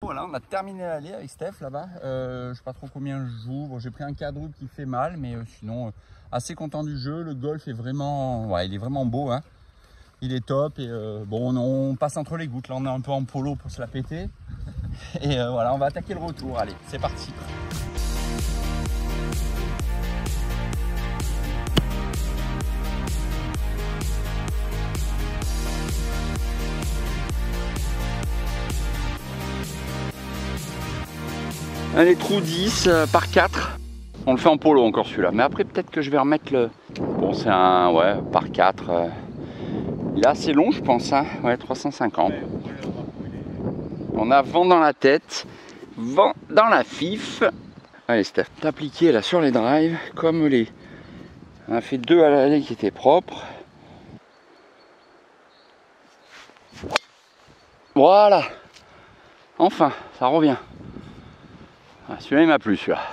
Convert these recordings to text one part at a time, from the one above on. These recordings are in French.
Voilà, on a terminé l'allée avec Steph là-bas. Je sais pas trop combien je joue. Bon, j'ai pris un quadruple qui fait mal, mais sinon assez content du jeu. Le golf est vraiment, ouais, il est vraiment beau, hein. Il est top et bon, on passe entre les gouttes. Là, on est un peu en polo pour se la péter. Et voilà, on va attaquer le retour. Allez, c'est parti. Allez, trou 10 par 4. On le fait en polo encore celui-là. Mais après, peut-être que je vais remettre le... Bon, c'est un... Ouais, par 4. Il est assez long, je pense. Hein. Ouais, 350. On a vent dans la tête. Vent dans la fif. Allez, Steph, t'appliquer là sur les drives. Comme les... On a fait 2 à l'allée qui étaient propres. Voilà. Enfin, ça revient. Ah, celui-là, il m'a plu, celui-là.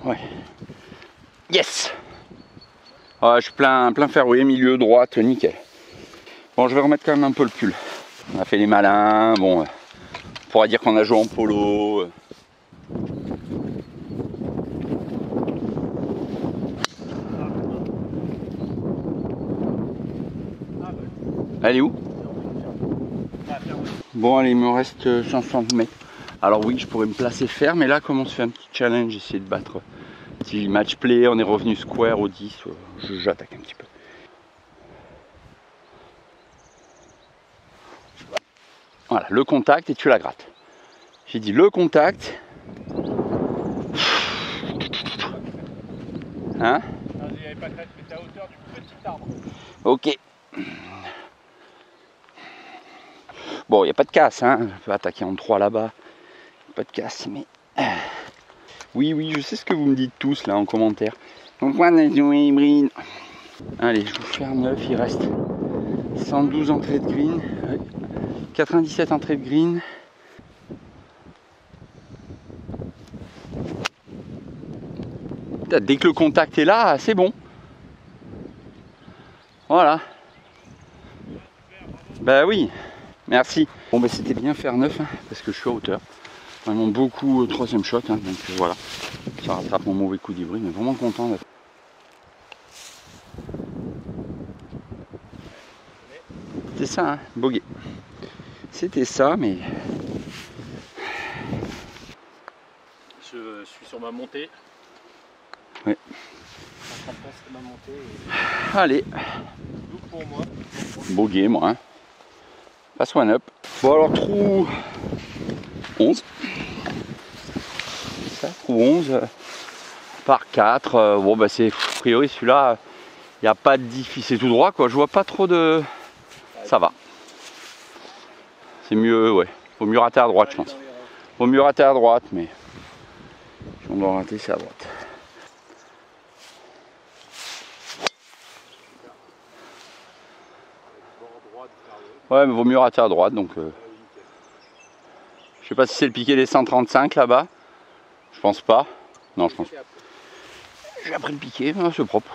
Ouais. Yes. Ah, je suis plein fairway, milieu, droite, nickel. Bon, je vais remettre quand même un peu le pull. On a fait les malins, bon, on pourra dire qu'on a joué en polo. Elle est où? Bon, allez, il me reste 160 mètres. Alors oui, je pourrais me placer faire, mais là, comme on se fait un petit challenge, essayer de battre. Si match play, on est revenu square au 10, j'attaque un petit peu. Voilà, le contact et tu la grattes. J'ai dit le contact. Hein? Il n'y avait pas de crête, mais t'es à hauteur du petit arbre. Ok. Bon, il n'y a pas de casse, hein. Je peux attaquer en 3 là-bas. Pas de casse, mais... Oui, je sais ce que vous me dites tous là en commentaire. Pourquoi on a joué hybride? Allez, je vous fais un 9, il reste 112 entrées de green, 97 entrées de green. Dès que le contact est là, c'est bon. Voilà. Bah oui, merci. Bon, bah c'était bien faire 9, hein, parce que je suis à hauteur. Vraiment beaucoup troisième shot, hein, donc voilà. Ça rattrape mon mauvais coup d'hybride, mais vraiment content d'être. C'était ça, hein, bogey. C'était ça, mais... Je suis sur ma montée. Ouais. Je ma montée et... Allez. Pour moi. Bogey, moi. Hein. Passe one up. Bon, alors, trou 11. Ça, trou 11 par 4. Bon, bah, c'est a priori celui-là, il n'y a pas de difficulté. C'est tout droit, quoi. Je vois pas trop de. Ça va. C'est mieux, ouais. Faut mieux rater à droite, je pense. Faut mieux rater à droite, mais si on doit rater, c'est à droite. Ouais, mais vaut mieux rater à droite, donc. Je sais pas si c'est le piqué des 135 là-bas. Je pense pas. Non, je pense pas. J'ai appris le piqué, c'est propre.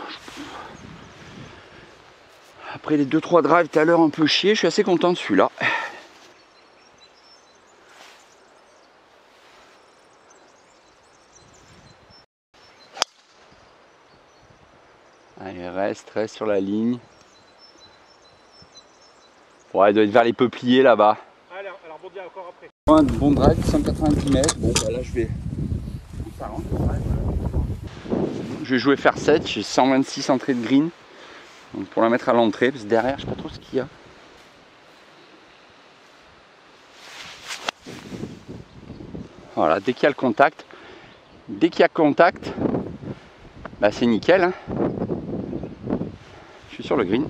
Après les 2-3 drives tout à l'heure un peu chier, je suis assez content de celui-là. Allez, reste sur la ligne. Ouais, il doit être vers les peupliers là-bas. Allez, elle rebondit encore après. Un bon drive, 190 mètres. Bon, bah là je vais. Je vais jouer faire 7, j'ai 126 entrées de green. Donc pour la mettre à l'entrée, parce que derrière, je sais pas trop ce qu'il y a. Voilà, dès qu'il y a le contact, bah c'est nickel. Hein. Je suis sur le green.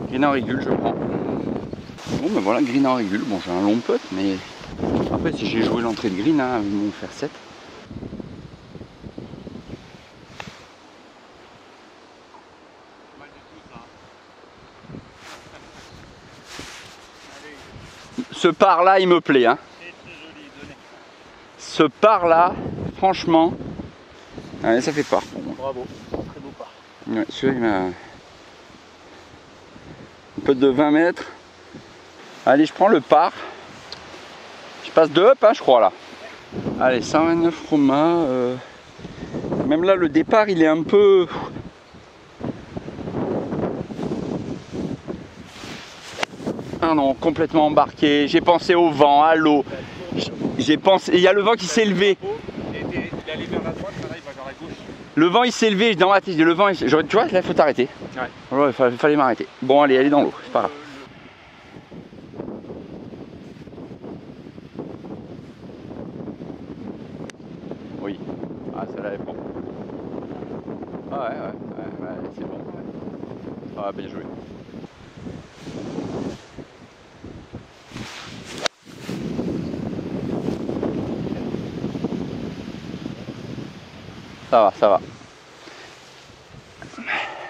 Green en régule, je prends. Bon, ben voilà, green en régule. Bon, j'ai un long putt, mais après, si j'ai joué l'entrée de green, hein, ils vont faire 7. Ce par là, il me plaît. Hein. Ce par là, franchement, allez, ça fait part pour moi. Bravo, très beau par. Ouais, celui-là, il m'a. Un peu de 20 mètres. Allez, je prends le par. passe de up, hein, je crois, là. Allez, 129 Romain. Même là, le départ, il est un peu... Ah non, complètement embarqué. J'ai pensé au vent, à l'eau. J'ai pensé... Il y a le vent qui s'est levé. Il est allé vers la droite, là, il va vers la gauche. Le vent, il s'est levé dans ma tête. Le vent, tu vois, là, il faut t'arrêter. Ouais. Il fallait m'arrêter. Bon, allez, elle est dans l'eau, c'est pas grave. Oui. Ah, celle-là est bon. Ah ouais, c'est bon. Ah, bien joué. Ça va.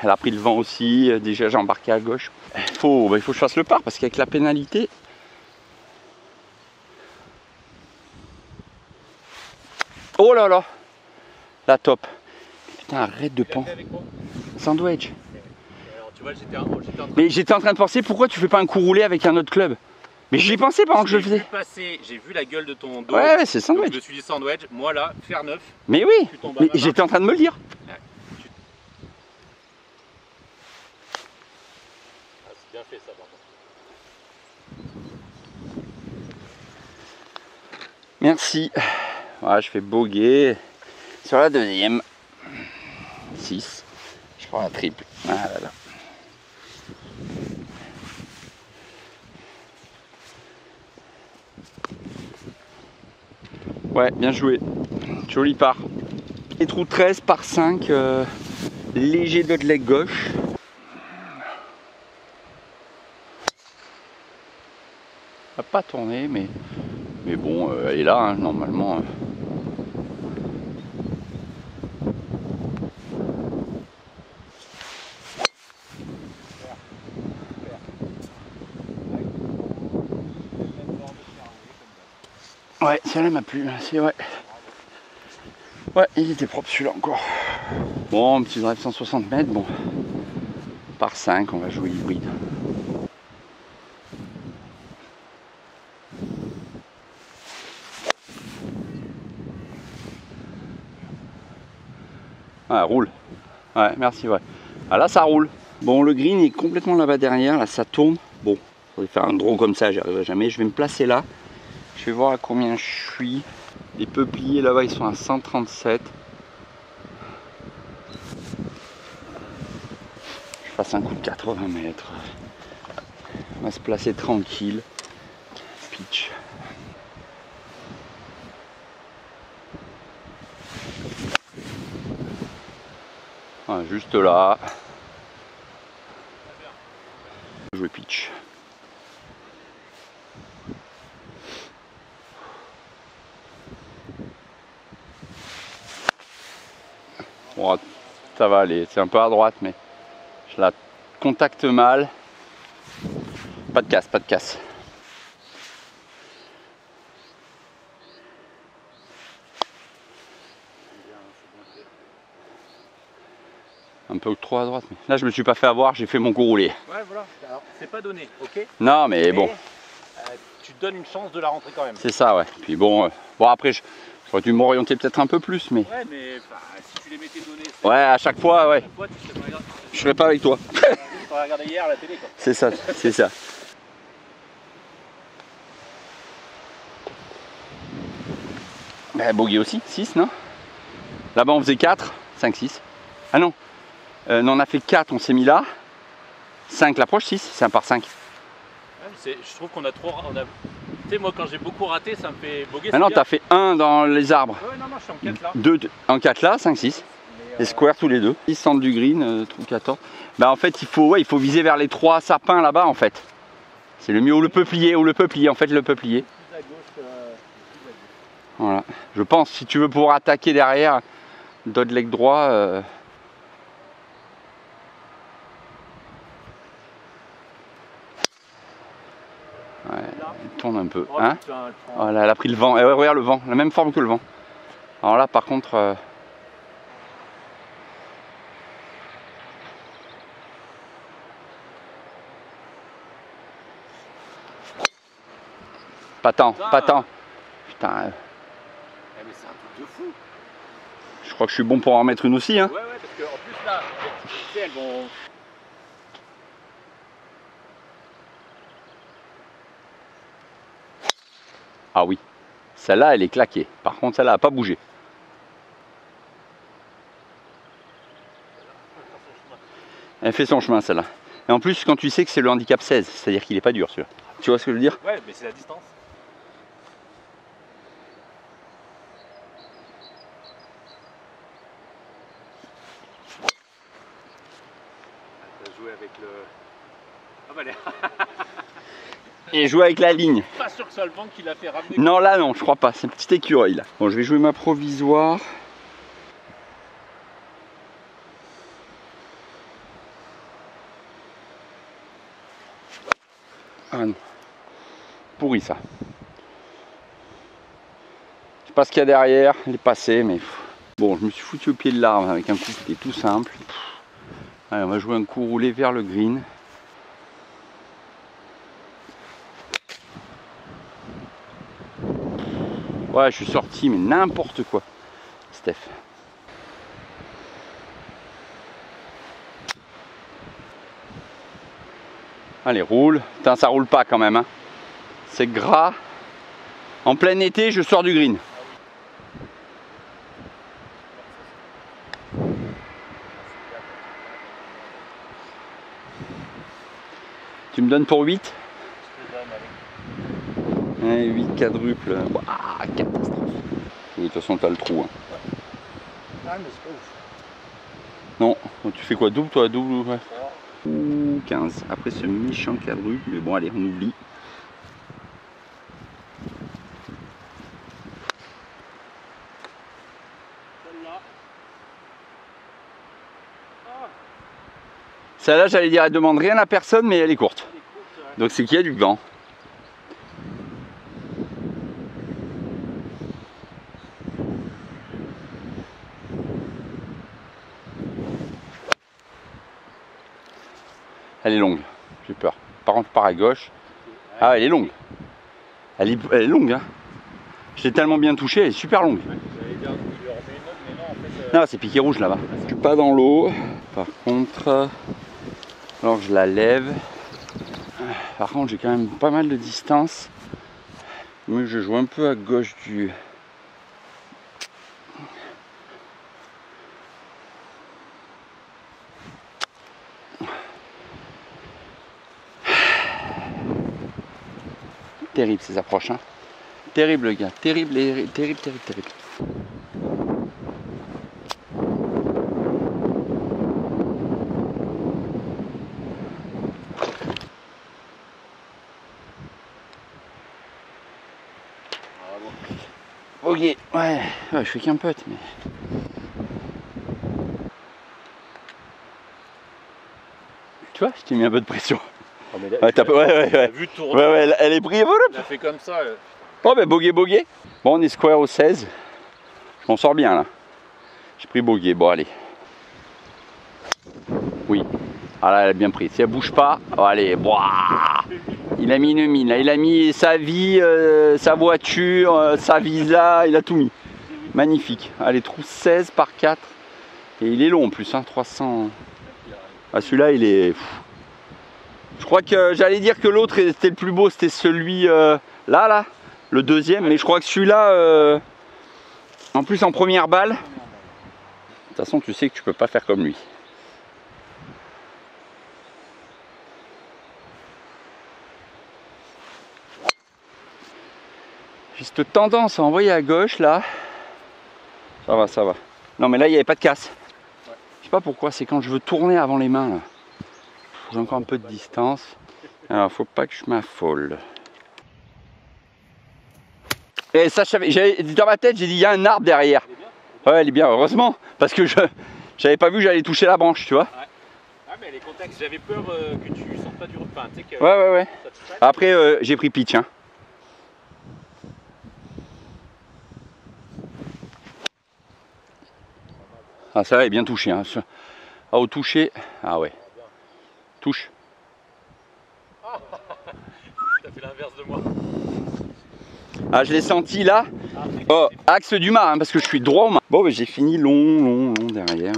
Elle a pris le vent aussi. Déjà, j'ai embarqué à gauche. Il faut que je fasse le par parce qu'avec la pénalité... Oh là là. La top. Putain, arrête de penser. Sandwich. Alors, tu vois, j'étais en train Mais j'étais en train de penser pourquoi tu fais pas un coup roulé avec un autre club. Mais j'y ai pensé pendant que je le faisais. J'ai vu la gueule de ton dos. Ouais, c'est sandwich. Je me suis dit sandwich. Moi là, faire neuf. Mais oui, mais j'étais en train de me le dire. Ouais. Ah, c'est bien fait ça par contre. Merci. Voilà, je fais boguer sur la deuxième. 6. Je prends la triple. Ah là là. Ouais, bien joué. Joli part. Les trous 13 par 5. Léger de leg gauche. Ça n'a pas tourné, mais bon, elle est là, hein, normalement. Ouais, celle-là m'a plu, c'est vrai. Ouais, il était propre celui-là encore. Bon, un petit drive 160 mètres, bon. Par 5, on va jouer hybride. Ah, roule. Ouais, merci, ouais. Ah là, ça roule. Bon, le green est complètement là-bas derrière, là, ça tourne. Bon, faudrait faire un draw comme ça, j'y arriverai jamais. Je vais me placer là. Je vais voir à combien je suis. Les peupliers là-bas, ils sont à 137. Je fasse un coup de 80 mètres. On va se placer tranquille. Pitch. Voilà, juste là. Jouer pitch. Bon, ça va aller, c'est un peu à droite, mais je la contacte mal. Pas de casse, pas de casse. Un peu trop à droite, mais là je me suis pas fait avoir, j'ai fait mon coup roulé. Ouais, voilà. Alors, c'est pas donné, ok. Non, mais bon. Tu te donnes une chance de la rentrer quand même. C'est ça, ouais. Puis bon, bon après, j'aurais dû m'orienter peut-être un peu plus, mais. Ouais, mais si tu les mettais donnés. Ouais, à chaque fois, ouais. Je serais pas avec toi. Tu aurais regardé hier à la télé, quoi. C'est ça, c'est ça. Bah, bogey aussi, 6, non? Là-bas, on faisait 4, 5, 6. Ah non, non, on a fait 4, on s'est mis là. 5 l'approche, 6, c'est un par 5. Ouais, je trouve qu'on a trop. Tu sais, moi, quand j'ai beaucoup raté, ça me fait boguer. Ah non, t'as fait 1 dans les arbres. Ouais, non, je suis en 4 là. 2 en 4 là, 5, 6. Et square tous les deux. 6 centres du green, trou 14. Bah en fait, il faut viser vers les 3 sapins là-bas en fait. C'est le mieux, ou le peuplier, en fait, le peuplier. Voilà. Je pense, si tu veux pouvoir attaquer derrière, dod leg droit. Ouais, il tourne un peu. Hein, voilà, elle a pris le vent. Et ouais, regarde le vent, la même forme que le vent. Alors là, par contre. Pas tant, pas tant. Putain. Eh, mais c'est un truc de fou. Je crois que je suis bon pour en remettre une aussi. Hein. Ouais, parce qu'en plus là, tu sais, elles vont. Ah oui. Celle-là, elle est claquée. Par contre, celle-là n'a pas bougé. Elle fait son chemin, celle-là. Et en plus, quand tu sais que c'est le handicap 16, c'est-à-dire qu'il n'est pas dur, celui-là. Tu vois ce que je veux dire? Ouais, mais c'est la distance. T'as joué avec le... Ah bah Et jouer avec la ligne. pas sûr que ce soit le vent qui l'a fait ramener. Non, là, non, je crois pas. C'est une petite écureuil, là. Bon, je vais jouer ma provisoire. Ah non. Pourri, ça. Je sais pas ce qu'il y a derrière. Elle est passée, mais... Bon, je me suis foutu au pied de l'arbre avec un coup qui était tout simple. Allez, on va jouer un coup roulé vers le green. Ouais, je suis sorti, mais n'importe quoi, Steph. Allez, roule. Putain, ça roule pas quand même. Hein. C'est gras. En plein été, je sors du green. Tu me donnes pour 8 ? 8 quadruples. Ouah, catastrophe. De toute façon, t'as le trou. Hein. Ah, mais c'est pas ouf. Non, tu fais quoi? Double, toi? Double, ouais. Ouh, 15. Après ce méchant quadruple, mais bon, allez, on oublie. Celle-là, j'allais dire, elle demande rien à personne, mais elle est courte. Donc c'est qu'il y a du vent. Elle est longue, j'ai peur. Par contre, par à gauche. Ah, elle est longue. Elle est longue, hein. Je l'ai tellement bien touchée, elle est super longue. Non, c'est piqué rouge là-bas. Je suis pas dans l'eau. Par contre, alors je la lève. Par contre, j'ai quand même pas mal de distance. Mais je joue un peu à gauche du... Terrible ces approches, hein. Terrible le gars, terrible, terrible, terrible, terrible. Ok, ouais, je fais qu'un putt, mais... Tu vois, je t'ai mis un peu de pression. Oh, mais là, ouais. Vu tourner, Ouais, elle est prise. elle a fait comme ça. Oh, ben bogey. Bon, on est square au 16. Je m'en sors bien là. J'ai pris bogey, bon, allez. Oui. Ah là, elle a bien pris. Si elle bouge pas, oh, allez, boah. Il a mis une mine, là. Il a mis sa vie, sa voiture, sa visa, il a tout mis. Magnifique. Allez, trou 16 par 4. Et il est long en plus, hein, 300. Ah, celui-là, il est... Je crois que j'allais dire que l'autre était le plus beau, c'était celui là, le deuxième. Mais je crois que celui-là, en plus en première balle, de toute façon, tu sais que tu peux pas faire comme lui. J'ai cette tendance à envoyer à gauche là. Ça va. Non mais là il n'y avait pas de casse. Je sais pas pourquoi, c'est quand je veux tourner avant les mains là. J'ai encore un peu de distance. Alors faut pas que je m'affole. Et ça, dans ma tête j'ai dit il y a un arbre derrière. Ouais, elle est bien, heureusement. Parce que j'avais pas vu que j'allais toucher la branche, tu vois. Ouais. Ah mais les contacts, j'avais peur que tu sentes pas du repas. Tu sais que ouais. Après j'ai pris pitch, hein. Ah ça là est bien touché, hein. Ah, au toucher, ah ouais. Touche. T'as fait l'inverse de moi. Ah, je l'ai senti là. Oh, axe du mât, hein, parce que je suis droit au mât. Bon, j'ai fini long derrière.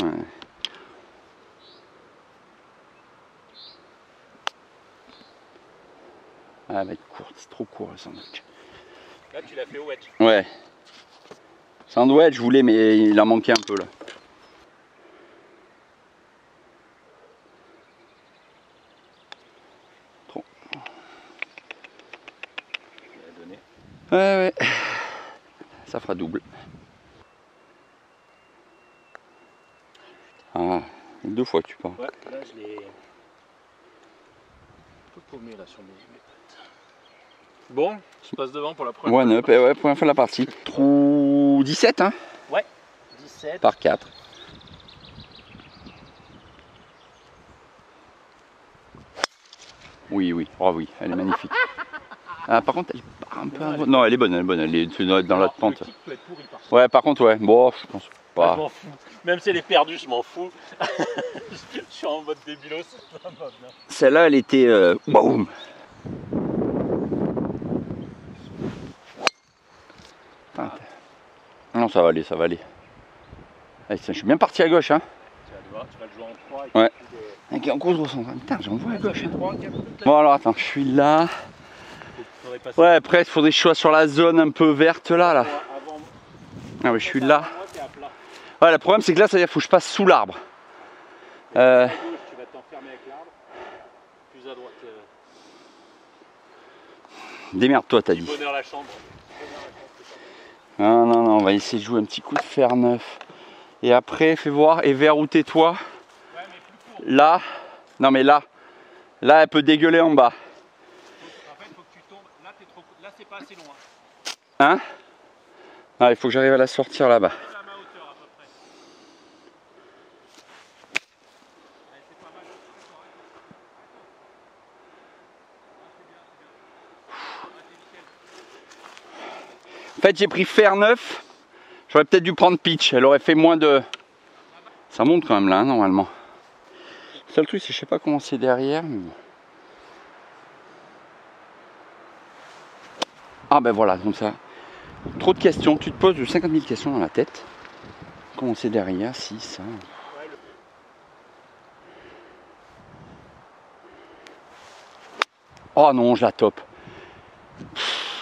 Ah, elle va être courte, c'est trop court le sandwich. Là, tu l'as fait au wedge. Ouais. Sandwich, je voulais, mais il en manquait un peu là. Trop. Ouais. Ça fera double. Ah, 2 fois que tu pars. Ouais, là je l'ai un peu paumé là sur mes pattes. Bon, je passe devant pour la première One up, ouais, première fois de la partie. Trou 17, hein? Ouais, 17. Par 4. Oui, oh oui, elle est magnifique. Ah, par contre, elle part un peu. Non, elle est bonne, elle est dans l'autre pente. Ouais, par contre, ouais, bon, je pense pas. Je m'en fous. Même si elle est perdue, je m'en fous. Je suis en mode débilos. Celle-là, elle était. Boum! Non, ça va aller, ça va aller. Allez, je suis bien parti à gauche, hein. Tu vas le jouer en 3. Ouais. Avec un gros centre. Putain, j'en vois à gauche. Bon, alors attends, je suis là. Ouais, après, il faudrait que je sois sur la zone un peu verte là. Ah, ouais, je suis là. Ouais, le problème, c'est que là, ça veut dire qu'il faut que je passe sous l'arbre. À gauche, tu vas t'enfermer avec l'arbre. Plus à droite. Démerde-toi, t'as dit. Bonheur la chambre. Non, on va essayer de jouer un petit coup de fer neuf. Et après, fais voir, et vers où tais-toi. Ouais, mais plus court. Là, non mais là, elle peut dégueuler en bas. En fait, il faut que tu tombes. Là, là c'est pas assez long. Hein? Ah, il faut que j'arrive à la sortir là-bas. À ma hauteur à peu près. Allez, c'est pas mal. En fait, j'ai pris fer neuf. J'aurais peut-être dû prendre pitch. Elle aurait fait moins de. Ça monte quand même là, hein, normalement. Le seul truc, c'est que je sais pas comment c'est derrière. Mais... Ah ben voilà, comme ça. Trop de questions. Tu te poses 50 000 questions dans la tête. Comment c'est derrière, si ça. Oh non, je la top.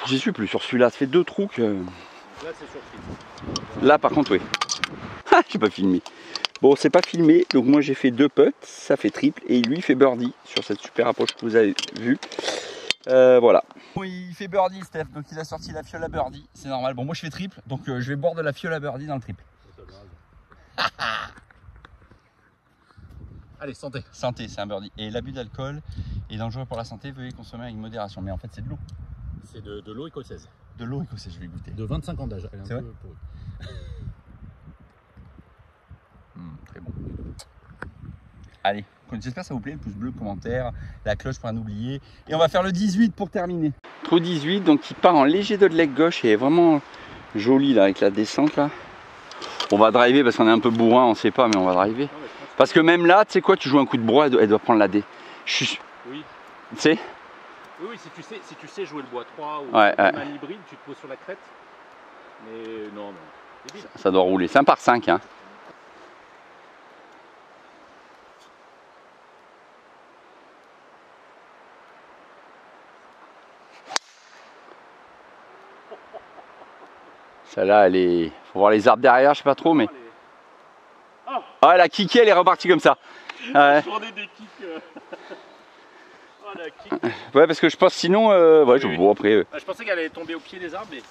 J'y suis plus sur celui-là. Ça fait 2 trous que. Là, c'est sur film. Là, par contre, oui. Ah, j'ai pas filmé. Bon, c'est pas filmé. Donc, moi, j'ai fait 2 putts. Ça fait triple. Et lui, il fait birdie sur cette super approche que vous avez vue. Voilà. Bon, il fait birdie, Steph. Donc, il a sorti la fiole à birdie. C'est normal. Bon, moi, je fais triple. Donc, je vais boire de la fiole à birdie dans le triple. Allez, santé. Santé, c'est un birdie. Et l'abus d'alcool est dangereux pour la santé. Veuillez consommer avec modération. Mais en fait, c'est de l'eau. C'est de l'eau écossaise. De l'eau écossaise, je vais goûter. De 25 ans d'âge. C'est vrai? Très bon. Allez, j'espère que ça vous plaît. Le pouce bleu, le commentaire, la cloche pour un oublier. Et on va faire le 18 pour terminer. Trou 18, donc il part en léger de leg gauche et est vraiment joli là avec la descente là. On va driver parce qu'on est un peu bourrin, on sait pas, mais on va driver. Parce que même là, tu sais quoi, tu joues un coup de broie, elle doit prendre la D. Oui. Tu sais? Oui, si tu sais jouer le bois 3 ou ouais. un hybride, tu te poses sur la crête. Mais non. Ça doit rouler. C'est un par 5. Hein. Celle-là, elle est. Faut voir les arbres derrière, je sais pas trop, mais. Ah, elle a kické, elle est repartie comme ça. Ouais. Journée des kicks. Oh, la kick. Ouais, parce que je pense sinon. Ouais, je vois après. Ah, je pensais qu'elle allait tomber au pied des arbres, mais.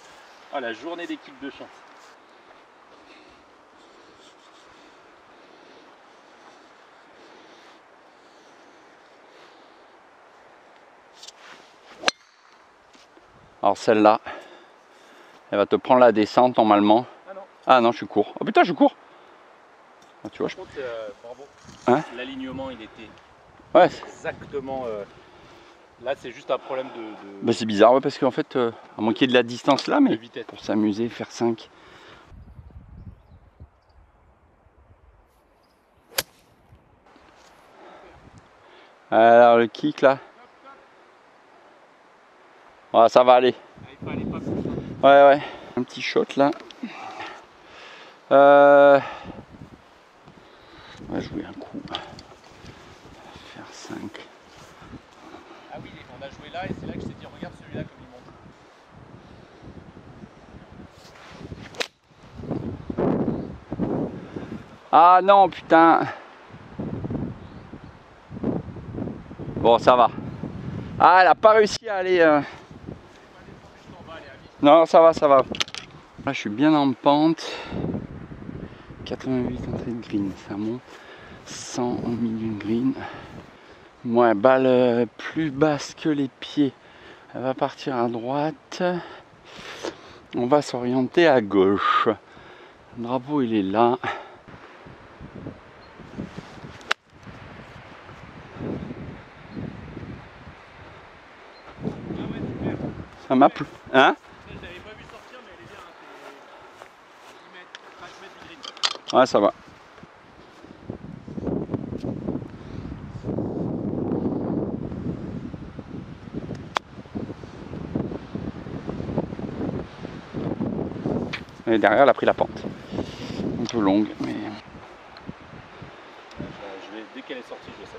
Oh, la journée des kicks de chance. Alors celle-là, elle va te prendre la descente normalement. Ah non. Ah non, je suis court. Oh putain, je suis court. Ah, tu vois, par contre, bravo. Hein? L'alignement, il était ouais. Exactement. Là, c'est juste un problème de... Bah, c'est bizarre, ouais, parce qu'en fait, à moins qu'il y ait de la distance là, mais pour s'amuser, faire 5. Alors le kick là. Ouais, ça va aller. Ouais. Un petit shot là. On va jouer un coup. Faire 5. Ah oui, on a joué là et c'est là que je t'ai dit regarde celui-là comme il monte. Ah non, putain. Bon, ça va. Ah, elle a pas réussi à aller. Non, ça va. Là, je suis bien en pente. 88 entrée de green, ça monte. 100 au milieu de green. Moi, balle plus basse que les pieds. Elle va partir à droite. On va s'orienter à gauche. Le drapeau, il est là. Ça m'a plu. Hein? Je l'avais pas vu sortir, mais elle est bien. C'est 10 mètres du green. Ouais, ça va. Et derrière, elle a pris la pente. Un peu longue, mais... Dès qu'elle est sortie, je le sais.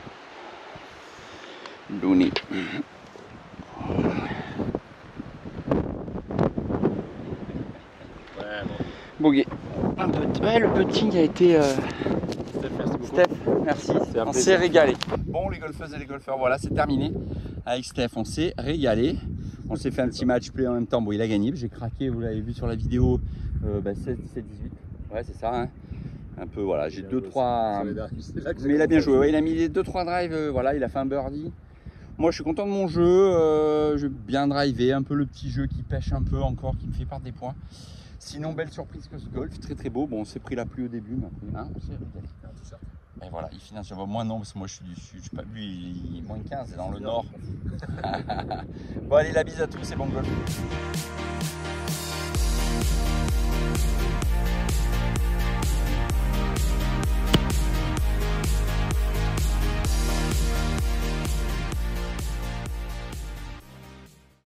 Looney. Ouais, bon. Bogey. Ouais, le putting a été... Steph, merci beaucoup. Steph, merci. On s'est régalé. Bon, les golfeuses et les golfeurs, voilà, c'est terminé. Avec Steph, on s'est régalé. On s'est fait un petit match play en même temps. Bon, il a gagné. J'ai craqué, vous l'avez vu sur la vidéo. 16, 17, 18. Ouais, c'est ça. Hein. Un peu, voilà. J'ai 2-3. Mais il a bien joué. Ouais, il a mis les 2-3 drives. Voilà, il a fait un birdie. Moi, je suis content de mon jeu. Je bien drivé. Un peu le petit jeu qui pêche un peu encore, qui me fait perdre des points. Sinon, belle surprise que ce golf. Très, très beau. Bon, on s'est pris la pluie au début, mais après, hein, on s'est régalé. Et voilà, il finit sur moi non, parce que moi je suis du sud, je sais pas, lui il est moins 15, c'est dans le nord. Bon allez, la bise à tous et bon golf.